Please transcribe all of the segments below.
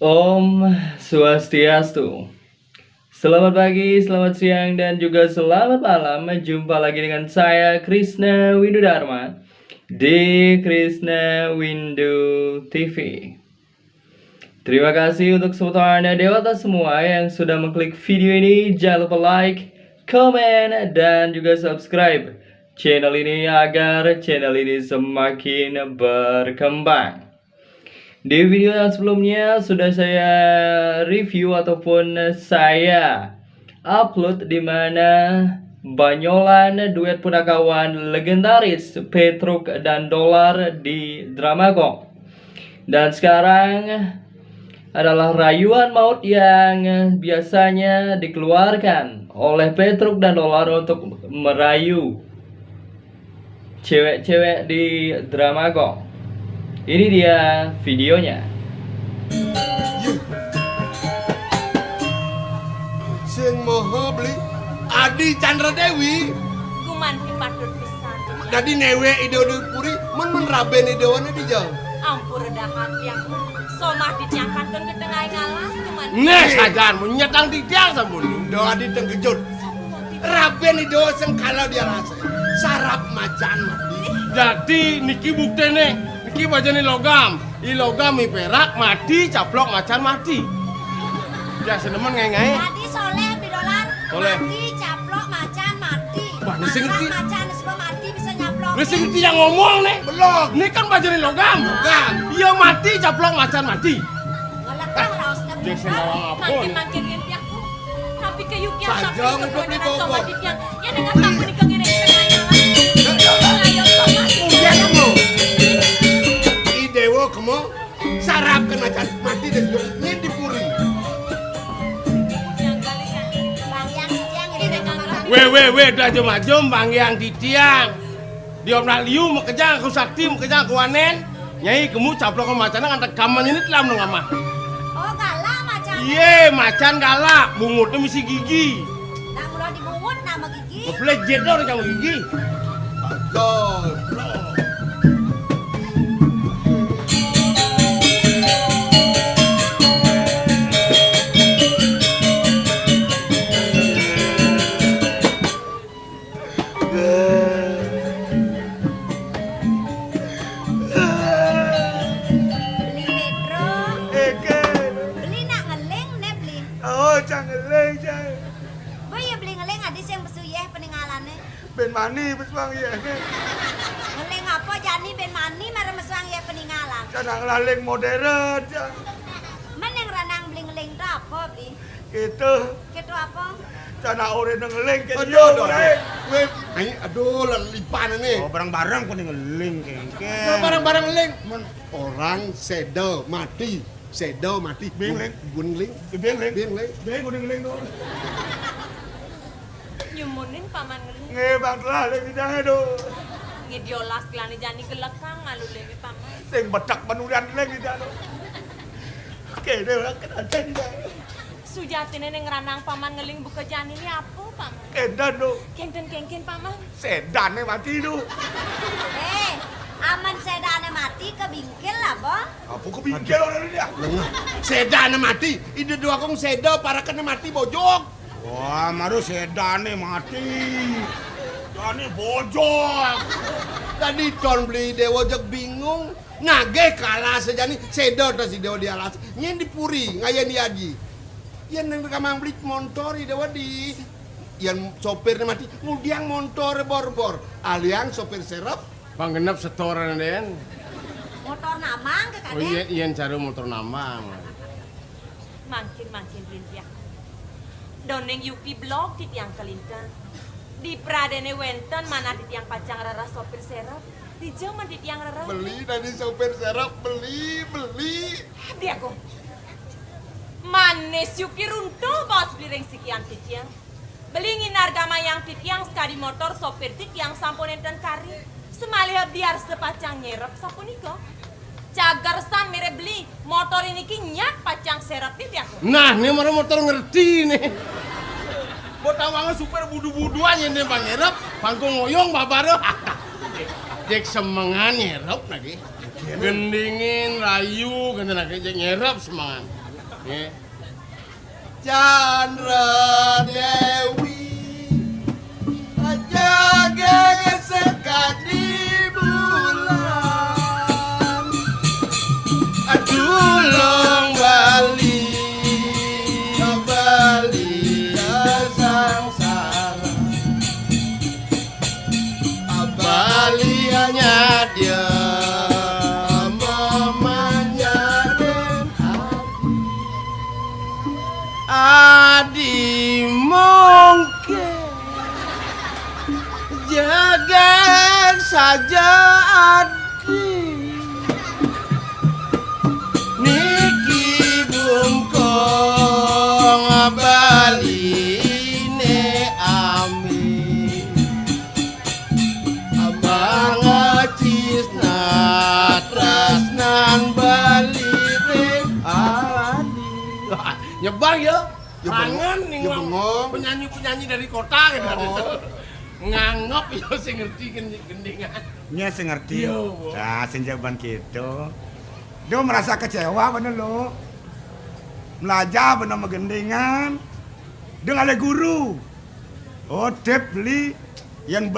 Om Swastiastu. Selamat pagi, selamat siang, dan juga selamat malam. Jumpa lagi dengan saya Krishna Windudharma di Krishna Windu TV. Terima kasih untuk semuanya dewata semua yang sudah mengklik video ini. Jangan lupa like, komen, dan juga subscribe channel ini agar channel ini semakin berkembang. Di video yang sebelumnya sudah saya review ataupun saya upload di mana banyolan duet punakawan legendaris Petruk dan Dolar di Dramagon. Dan sekarang adalah rayuan maut yang biasanya dikeluarkan oleh Petruk dan Dolar untuk merayu cewek-cewek di Dramagon. Ini dia videonya. Sing moho beli Adi Chandra Dewi. Kuman patut pisan. Dadi newe ide puri men raben idewane di jauh. Ampun redahan tiang. Somah diangkatkeun ke tengah ngalas kuman. Nah, sajan menyetang di tiang sampun. Do Adi tenggejut. Raben ide sing kalau dia rasa. Sarap macan mati. Jadi niki buktene niki bajane logam. I logam i perak mati caplok macan mati. Ya senemen ngai-ngai. Tadi soleh di dolar. Soleh. Mati caplok macan mati. Wah, ini sing ngerti. Macan sebab mati bisa nyaplok. Wis ngerti yang ngomong nih. Belum. Ini kan bajane logam. Logam. Iya mati caplok macan mati. Ngelekang raosna. Dia senawang apa nih? Makin ngin tiangku. Tapi ke yuk yang Sajang sampai udah beli ke bobo. somah di tiang. Ya dengan sampun di kengene tengah ngalas. Ayo somah. Udah kamu. Idewo kamu sarap ke macan mati dan ini dipuri. Yang kali kan. Bang yang tiang ini dengan We dah jom bang yang di tiang. Di omnak liu mekejang aku sakti mekejang aku wanen. Nyai kemu caplok macan ngantek kaman ini telam dong amah. Oh galak macan. Iye macan galak bungutnya misi gigi. Nah mulai dibungut nama gigi. Belejet dong kamu gigi. Gol. Beli metro. Beli nak ngeleng ne beli. Oh, jangan leng, jangan. Boy ya beli ngeleng adis yang besuyeh peninggalannya. Ben mani beswang ya. Ngeleng apa jani ben mani marah meswang ya peninggalan. Jangan laling modern, jangan. Men yang ranang beli ngeleng itu apa beli? Gitu. Gitu apa? Jangan orang ngeleng ke Aduh, dia, aduh, orang. aduh. Aduh, lipan ini. Oh barang-barang kok ngeling kengke. Barang-barang leng. Orang sedo mati. Sedo mati. Bing leng. Bun leng. Bing leng. Bing leng. Bing kuning leng tu. Nyumunin paman ngeleng. Ngebang lah leng di jangan tu. Ngidiolas kelani jani kelekang ngalu lewi paman. Sing betak penulian leng di jangan. Oke, dia orang kena tenda. Sujati neneng ranang paman ngeling buka jani ini apa paman? Edan tu. Kengken paman. Sedan ni mati tu. Aman sedane mati ke bingkil lah boh. Apa kau bingkil orang dia? Lengah. Sedane mati. Ide dua kong sedo para kena mati bojok. Wah maru sedane mati. Jani bojok. Tadi ton beli dewa jek bingung. Ngage kalah sejani sedo tas si dewa di alas. Nyen dipuri ngayen diaji. Yen nang kamang beli motor dewa di yen sopirnya mati ngudiang motor bor-bor. Aliang sopir serap. Panggenep setoran den. Motor namang ke Oh iya cari motor nambang. Makin rintiak. Doneng Yuki blog di tiang kelintan. Di Pradene Wenten mana di tiang pacang rara sopir serap. Di Jaman di tiang rara. Beli tadi sopir serap beli. Hati aku. Manes Yuki runtuh bos beli ring sekian di tiang. Belingin harga mayang di tiang sekali motor sopir di tiang sampun enten kari. Semalih biar sepacang nyerap sapuniko. Cagar sam mere beli motor ini kinyak pacang serap di tiang. Nah ini mana motor ngerti nih. Buat awangnya super budu-buduan yang dia pangerep, pangkung ngoyong babaro. Jek semangan nyerap lagi. Gendingin, rayu, ganti lagi jek nyerap semangan. Nggih. Chandra Dewi jaga sekat di bulan Dulung bali sangsara Bali hanya dia memanja dan Adi mungkin jaga saja Adi Niki bungkong Bali ne ami Abang cisna trasnan Bali re Adi Nyebang ya Ya, Kangen nih ya, wong bengong. penyanyi-penyanyi dari kota gitu. Oh. Ngangop yo sing ngerti gendingan. Nya sing ngerti. Yo. Nah, sing jawaban gitu. Dia merasa kecewa bener lo. Belajar bener megendingan. Dia nggak ada guru. Oh, dia beli yang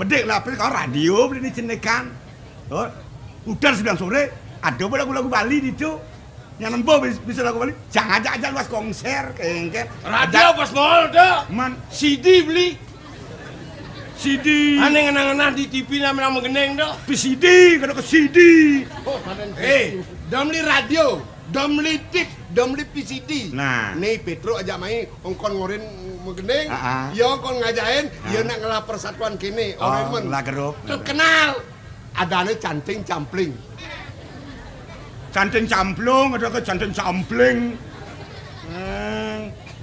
bedek lah, kau radio beli dicendekan. Oh, udah 9 sore ada lagu-lagu Bali di itu. Yang nembo bisa lagu Bali. Jangan aja luas konser kengke. Radio pas mall dah. Man, CD beli. CD. Ane ngenang-ngenang di TV nama gendeng dah. PCD, kena ke CD. Oh, panen. Domli radio, domli tip, domli PCD. Nah. Nih Petro aja main ongkon ngorin megendeng. Iya. Yo kon ngajain, yo nak ngelah persatuan kini. Oh, Orang lah gerup. Tuh kenal. Adanya canting campling. Canting camplung, ada ke canting campling.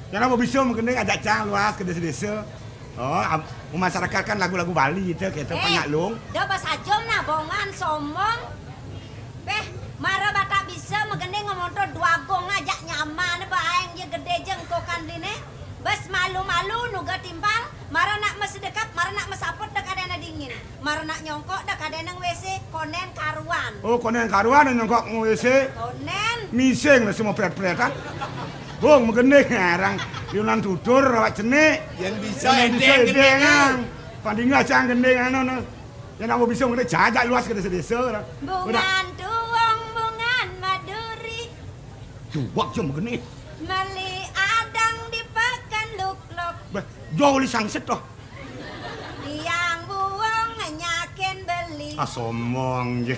Yang apa bisa mungkin ajak cang luas ke desa-desa. Oh, masyarakat kan lagu-lagu Bali itu, kita banyak lung. Dah bahasa jom nah, bongan, sombong. Beh, marah bata bisa mengendeng ngomong tu dua gong ajak nyaman, baeng je gede jengkokan dine. Bas malu-malu nuga timpal, marah nak mesedekat, marah nak mesaput dak ada dingin. Marah nak nyongkok dak ada nang WC, konen karuan. Oh, konen karuan yang nyongkok ngwc. Konen. Mising lah semua pret-pretan. Bung, mengendeng ngarang. Yunan tutur, rawat cenik. Yang bisa Yang bisa edeng edengan. Pandinglah cang gendeng anu. Yang nak bisa mengendeng jajak luas ke desa-desa. Bungan tuwong, bungan maduri. Juwak je mengendeng. Meli adang dipakan luk-luk. Jauh li sangset toh. Yang buang nyakin beli. Somong je.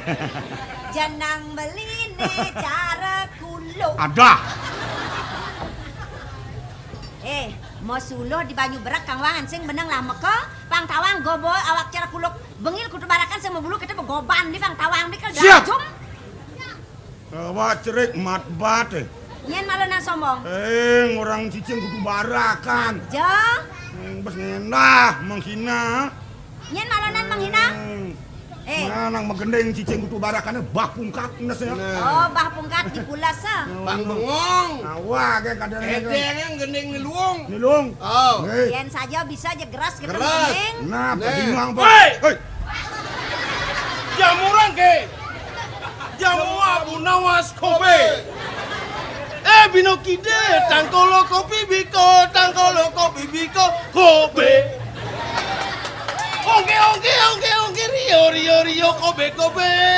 Jenang beli ne cara kuluk. Ada. Mau suluh di Banyu Berak Kang Wangan sing beneng lah meka Pang Tawang goboy awak cara kuluk bengil kudu barakan sama bulu kita begoban di Pang Tawang dikel Siap. jum. Awak cerik mat bat. Nyen malunan sombong. Orang cicing kudu barakan. Jo, Bes ngenah menghina. nyen malunan menghina. Nang megendeng cicing kudu barakan bah pungkat nes ya. Oh, bah pungkat di pulasa. Bang bengong. Awak ke kadang Edeng yang gendeng ni luong. nilung. Oh. Yen saja bisa aja geras kita Geras. mending. Nah, Nih. padimang Hei! Hei. Jamuran ke. Jamu Abu Nawas Kobe. Bino kide tangkolo kopi biko Kobe. Ongke Rio Kobe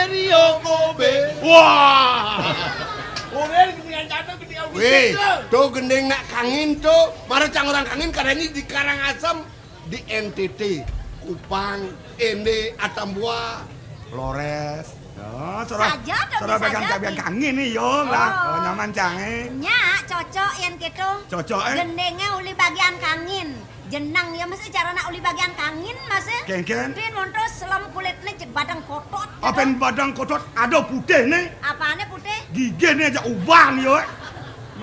Rio Kobe. Wah. Orang dengan jatuh ketika Weh, tuh gendeng nak kangin tuh. Mara cang orang kangin karena ini di Karangasem, di NTT, Kupang, Ende, Atambua, Flores. Oh, Saja dong, Sora bisa pegang jadi. cabian kangin nih yo lah. Oh. Oh, nyaman cange. Nya cocok yen gitu. Cocok Gendengnya uli bagian kangin. Jenang ya mesti cara nak uli bagian kangin mas. Ken. Pin montos selam kulitnya cek badang kotot. Apen badang kotot ada putih nih. Apanya putih? Gigih nih aja uban yo.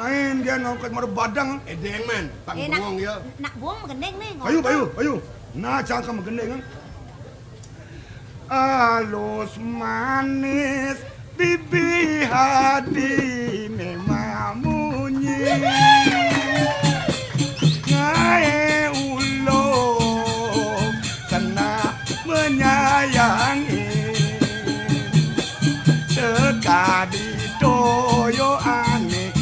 Main dia ngangkat mar badang. Edeng man, Bang nak, Bengong ya. nak buang gendeng nih. Ayo. Nah, jangan kamu gendeng. Alus manis bibi hati memamunyi ngae ulung kena menyayangi sekadi toyo ane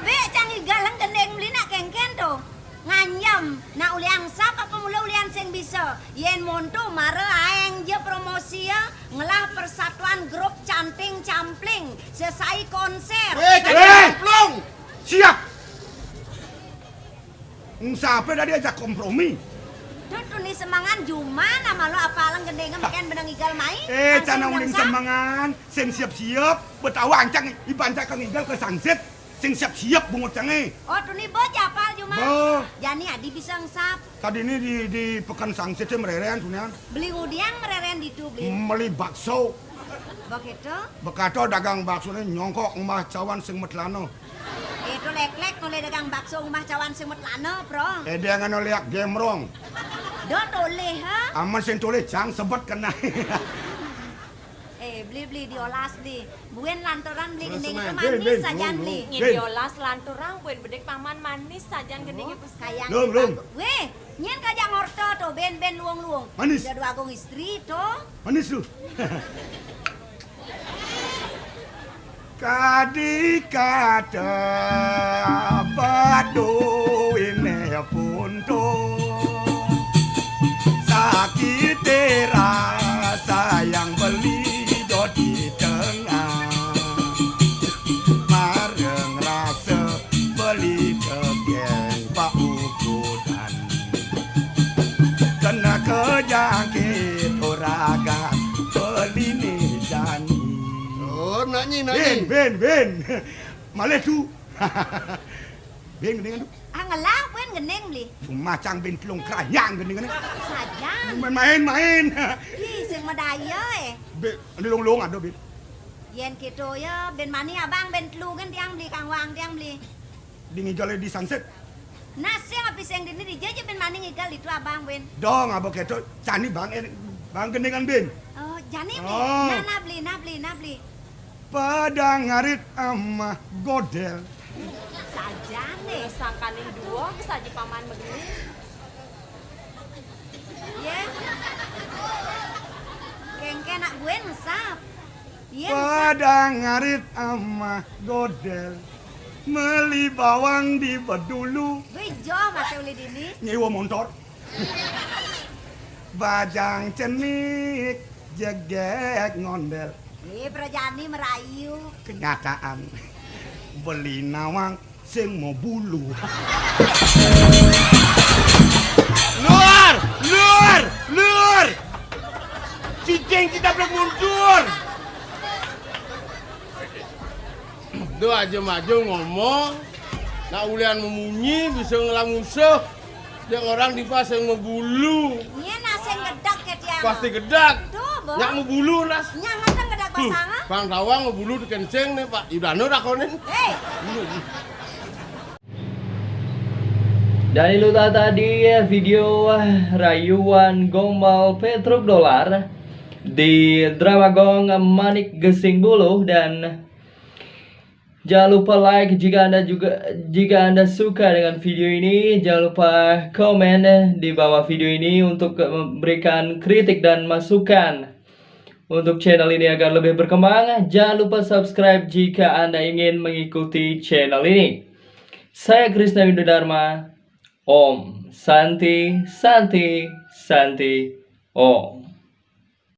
Be canggih galang gendeng beli nak kengken tuh. Nganyam, nak uliang sap apa mula ulian sing bisa. Yen montu mare aeng je promosi ya, ngelah persatuan grup canting campling, selesai konser. Plong. Siap. Sampai dah diajak kompromi. Tuh nih semangan Juman nama lo apalang gendengnya makan benang igal main. Canang uling semangan, sing siap-siap, betawa ancang ibancak kang igal ke sangsit, sing siap-siap bungut cange. Oh tuh nih bot ya apal Juman. Bo. Jani adi bisa ngesap. Tadi ini di pekan sangsit mererean sunian. Beli udiang mereren di tu beli. Meli bakso. Begitu. Bekato dagang bakso ini nyongkok ngomah cawan sing metlano. Itu lek-lek nolai dagang bakso rumah cawan semut lana, bro. Dia ngano liak gemrong. Do toleh ha? Aman sing tulis jang sebut kena. Beli diolas di. Buen lantaran beli gending itu Ben, manis sajan beli. Ben. Ngidiolas lanturang buen bedek paman manis sajan gendeng ibu Kayak Lung. Weh, nyen kajak ngorto tuh ben luang-luang. Manis. Udah dua agung istri tuh. Manis lu. Kadi kata badu ini punto sakit rasa yang beli di tengah mareng rasa beli kegeng pak ukuran kena kejangkit oraga beli nih jani. Oh, nanya. Ben. Malih tu. Ben gendeng tu. Ngelah buen gending beli. Macang ben telung kerayang gendeng ni. Sajan. Main. Ih, sing medaya Ben lung ada ben. Yen gitu ya, ben mani abang ben telu kan tiang beli kang wang tiang beli. Di ngigale di sunset. Nasi ngapi sing dini dijaja ben mani ngigal itu abang ben. Dong abo keto cani bang gendengan ben. Oh, jani beli. Oh. Nah beli. Padang ngarit amah godel. sajan nih sangkaning dua kesaji paman begini. Ya. Kengke nak gue ngesap. Iya. Padang ngarit amah godel. Meli bawang di bedulu. Bejo masih uli dini. Nyewa motor. Bajang cenik jegek ngondel. Perjani merayu. Kenyataan beli nawang sing mau bulu. Luar! Cicing kita belum mundur. Duh aja maju ngomong. Nak ulian memunyi bisa ngelang musuh. Yang orang di pasang ngebulu. Iya nasi gedak ke tiang. Pasti gedak. Tuh, Bo. Nyak ngebulu nas. Nyak ngeteng gedak pasangan. Bang Tawang ngebulu di kenceng nih Pak. Ibanu rakonin. Hei. Dan itu tadi ya video rayuan Gombal Petruk Dolar di Dramagong Manik Gesing Buluh. Dan jangan lupa like jika anda suka dengan video ini. Jangan lupa komen di bawah video ini untuk memberikan kritik dan masukan untuk channel ini agar lebih berkembang. Jangan lupa subscribe jika anda ingin mengikuti channel ini. Saya Krisna Widodharma. Om Santi Santi Santi Om.